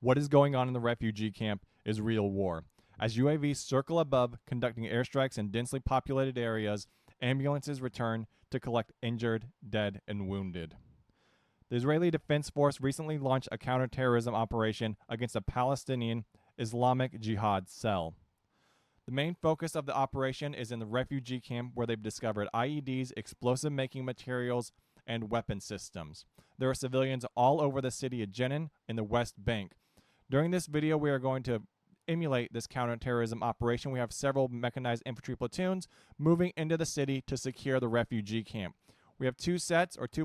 What is going on in the refugee camp is real war. As UAVs circle above, conducting airstrikes in densely populated areas, ambulances return to collect injured, dead, and wounded. The Israeli Defense Force recently launched a counterterrorism operation against a Palestinian Islamic Jihad cell. The main focus of the operation is in the refugee camp where they've discovered IEDs, explosive making materials, and weapon systems. There are civilians all over the city of Jenin in the West Bank. During this video, we are going to emulate this counterterrorism operation. We have several mechanized infantry platoons moving into the city to secure the refugee camp. We have two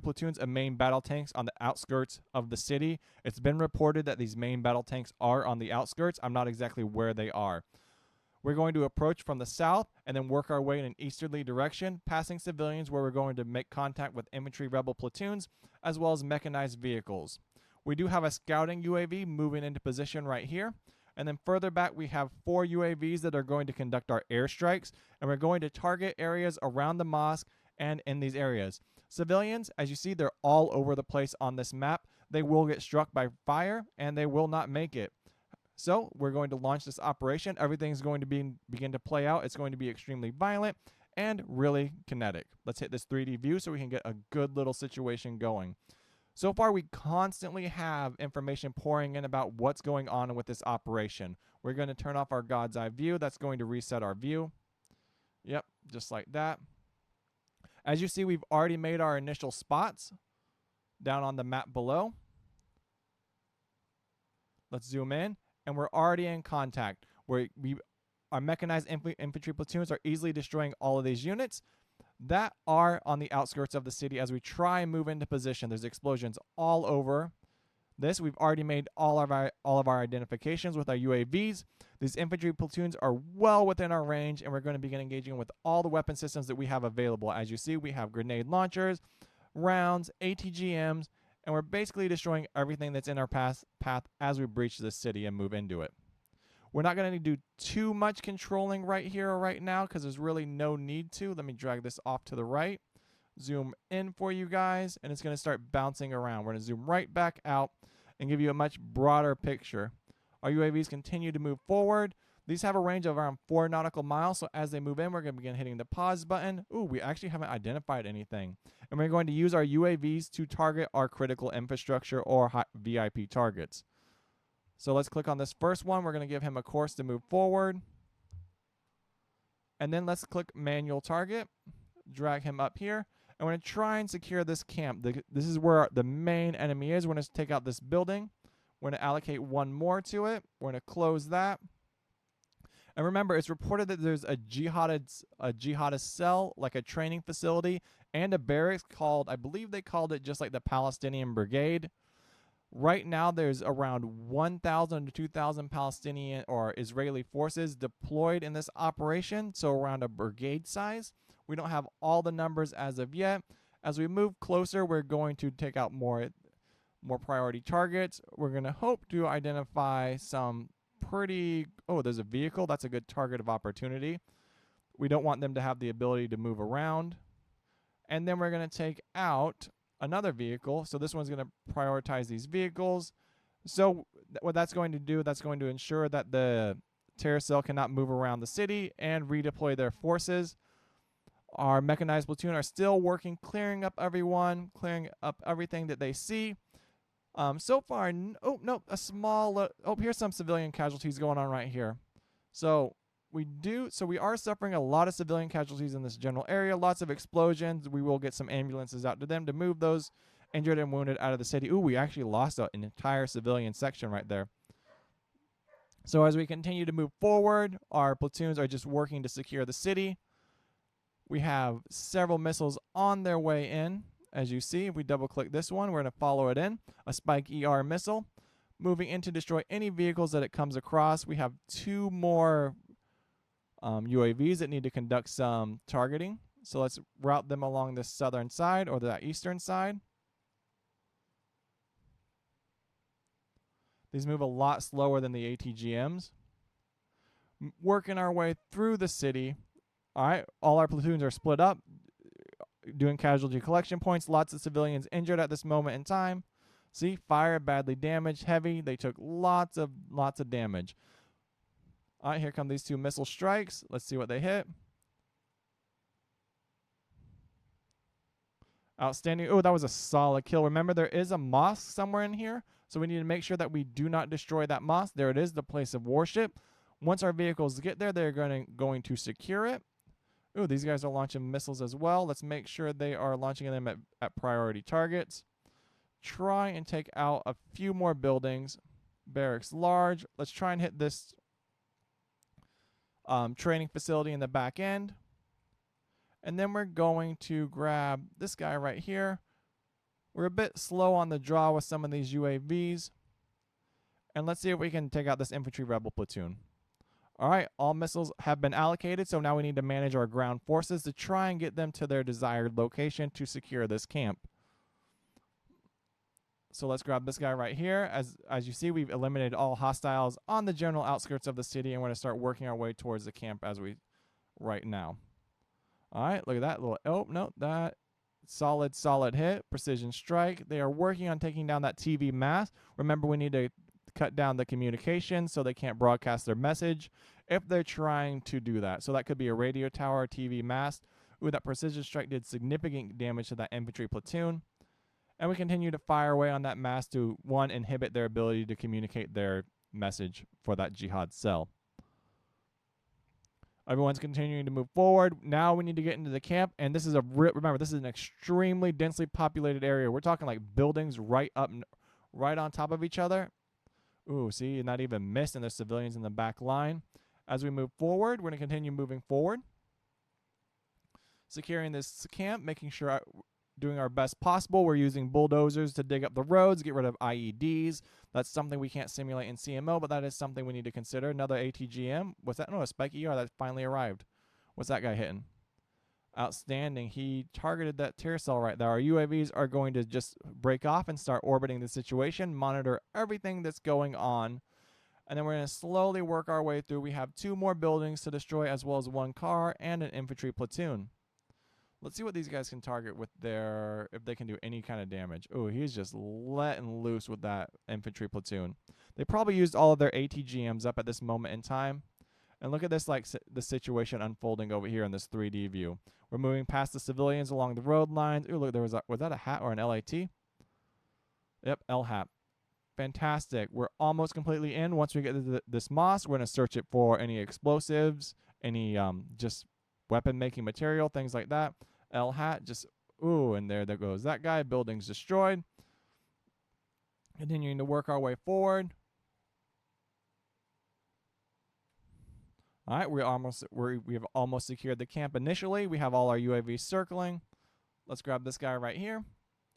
platoons of main battle tanks on the outskirts of the city. It's been reported that these main battle tanks are on the outskirts. I'm not exactly where they are. We're going to approach from the south and then work our way in an easterly direction, passing civilians where we're going to make contact with infantry rebel platoons as well as mechanized vehicles. We do have a scouting UAV moving into position right here. And then further back, we have 4 UAVs that are going to conduct our airstrikes, and we're going to target areas around the mosque and in these areas. Civilians, as you see, they're all over the place on this map. They will get struck by fire, and they will not make it. So we're going to launch this operation. Everything's going to begin to play out. It's going to be extremely violent and really kinetic. Let's hit this 3D view so we can get a good little situation going. So far, we constantly have information pouring in about what's going on with this operation. We're going to turn off our God's Eye view. That's going to reset our view. Yep, just like that. As you see, we've already made our initial spots down on the map below. Let's zoom in, and we're already in contact. Our mechanized infantry platoons are easily destroying all of these units that are on the outskirts of the city as we try and move into position. There's explosions all over this. We've already made all of our identifications with our UAVs. These infantry platoons are well within our range, and we're going to begin engaging with all the weapon systems that we have available. As you see, we have grenade launchers, rounds, ATGMs, and we're basically destroying everything that's in our path as we breach this city and move into it. We're not going to do too much controlling right here or right now because there's really no need to. Let me drag this off to the right. Zoom in for you guys, and it's going to start bouncing around. We're going to zoom right back out and give you a much broader picture. Our UAVs continue to move forward. These have a range of around 4 nautical miles, so as they move in, we're going to begin hitting the pause button. Ooh, we actually haven't identified anything. And we're going to use our UAVs to target our critical infrastructure or VIP targets. So let's click on this first one. We're going to give him a course to move forward. And then let's click manual target. Drag him up here. And we're going to try and secure this camp. This is where the main enemy is. We're going to take out this building. We're going to allocate one more to it. We're going to close that. And remember, it's reported that there's a jihadist cell, like a training facility, and a barracks called, I believe they called it just like the Palestinian Brigade. Right now, there's around 1,000 to 2,000 Palestinian or Israeli forces deployed in this operation, so around a brigade size. We don't have all the numbers as of yet. As we move closer, we're going to take out more priority targets. We're going to hope to identify some pretty... Oh, there's a vehicle. That's a good target of opportunity. We don't want them to have the ability to move around. And then we're going to take out another vehicle. So this one's going to prioritize these vehicles. So what that's going to do, that's going to ensure that the terror cell cannot move around the city and redeploy their forces. Our mechanized platoon are still working, clearing up everyone, clearing up everything that they see. So far, here's some civilian casualties going on right here. So we are suffering a lot of civilian casualties in this general area, lots of explosions. We will get some ambulances out to them to move those injured and wounded out of the city. Ooh, we actually lost an entire civilian section right there. So as we continue to move forward, our platoons are just working to secure the city. We have several missiles on their way in. As you see, if we double click this one, we're going to follow it in. A Spike ER missile moving in to destroy any vehicles that it comes across. We have 2 more UAVs that need to conduct some targeting. So let's route them along this southern side or the eastern side. These move a lot slower than the ATGMs. Working our way through the city. All right, all our platoons are split up, doing casualty collection points. Lots of civilians injured at this moment in time. See, fire, badly damaged, heavy. They took lots of damage. All right, here come these 2 missile strikes. Let's see what they hit. Outstanding. Oh, that was a solid kill. Remember, there is a mosque somewhere in here, so we need to make sure that we do not destroy that mosque. There it is, the place of worship. Once our vehicles get there, they're going to secure it. Ooh, these guys are launching missiles as well. Let's make sure they are launching them at priority targets. Try and take out a few more buildings. Barracks large. Let's try and hit this training facility in the back end. And then we're going to grab this guy right here. We're a bit slow on the draw with some of these UAVs. And let's see if we can take out this infantry rebel platoon. All right, all missiles have been allocated, so now we need to manage our ground forces to try and get them to their desired location to secure this camp. So let's grab this guy right here. As you see, we've eliminated all hostiles on the general outskirts of the city, and we're going to start working our way towards the camp right now. All right, look at that little, oh, no, that solid hit, precision strike. They are working on taking down that TV mast. Remember, we need to cut down the communication so they can't broadcast their message if they're trying to do that. So that could be a radio tower, TV mast. Ooh, that precision strike did significant damage to that infantry platoon. And we continue to fire away on that mast to, 1, inhibit their ability to communicate their message for that jihad cell. Everyone's continuing to move forward. Now we need to get into the camp, and this is remember, this is an extremely densely populated area. We're talking like buildings right on top of each other. Ooh, see, not even missed, and there's civilians in the back line. As we move forward, we're going to continue moving forward, securing this camp, making sure doing our best possible. We're using bulldozers to dig up the roads, get rid of IEDs. That's something we can't simulate in CMO, but that is something we need to consider. Another ATGM. What's that? No, a Spike ER that finally arrived. What's that guy hitting? Outstanding. He targeted that tear cell right there. Our UAVs are going to just break off and start orbiting the situation, monitor everything that's going on, and then we're going to slowly work our way through. We have 2 more buildings to destroy, as well as 1 car and an infantry platoon. Let's see what these guys can target with if they can do any kind of damage. Oh, he's just letting loose with that infantry platoon. They probably used all of their ATGMs up at this moment in time. And look at this, like the situation unfolding over here in this 3D view. We're moving past the civilians along the road lines. Ooh, look, was that a hat or an LAT? Yep, LHAT. Fantastic. We're almost completely in. Once we get to this mosque, we're going to search it for any explosives, any just weapon-making material, things like that. LHAT, just, ooh, and there goes that guy. Building's destroyed. Continuing to work our way forward. All right, we have almost secured the camp initially. We have all our UAVs circling. Let's grab this guy right here,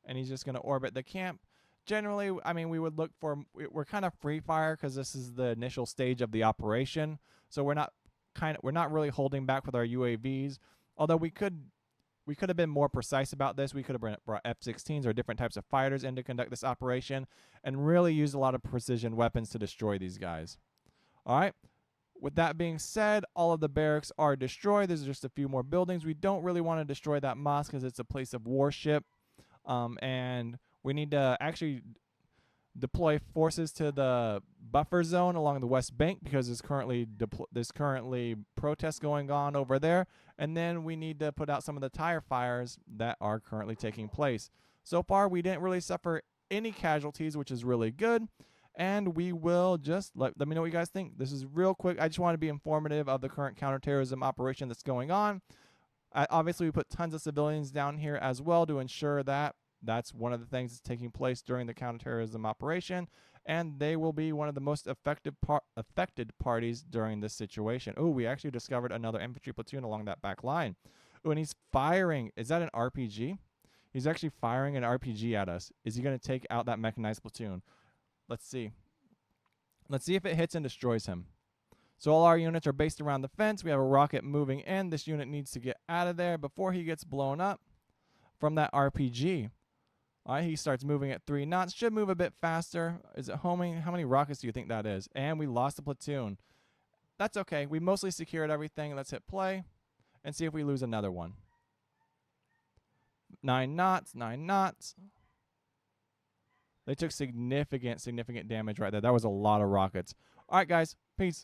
and he's just going to orbit the camp. Generally, I mean, we would look for, we're kind of free fire because this is the initial stage of the operation. So we're not really holding back with our UAVs. Although we could have been more precise about this. We could have brought F-16s or different types of fighters in to conduct this operation and really used a lot of precision weapons to destroy these guys. All right. With that being said, all of the barracks are destroyed. There's just a few more buildings. We don't really want to destroy that mosque because it's a place of worship. And we need to actually deploy forces to the buffer zone along the West Bank because there's currently protests going on over there. And then we need to put out some of the tire fires that are currently taking place. So far, we didn't really suffer any casualties, which is really good. And we will just let me know what you guys think. This is real quick. I just want to be informative of the current counterterrorism operation that's going on. Obviously, we put tons of civilians down here as well to ensure that that's one of the things that's taking place during the counterterrorism operation, and they will be one of the most affected parties during this situation. Oh, we actually discovered another infantry platoon along that back line. Oh, and he's firing. Is that an RPG? He's actually firing an RPG at us. Is he going to take out that mechanized platoon? Let's see. Let's see if it hits and destroys him. So all our units are based around the fence. We have a rocket moving in. This unit needs to get out of there before he gets blown up from that RPG. All right, he starts moving at 3 knots. Should move a bit faster. Is it homing? How many rockets do you think that is? And we lost the platoon. That's okay. We mostly secured everything. Let's hit play and see if we lose another one. 9 knots, 9 knots. They took significant damage right there. That was a lot of rockets. All right, guys. Peace.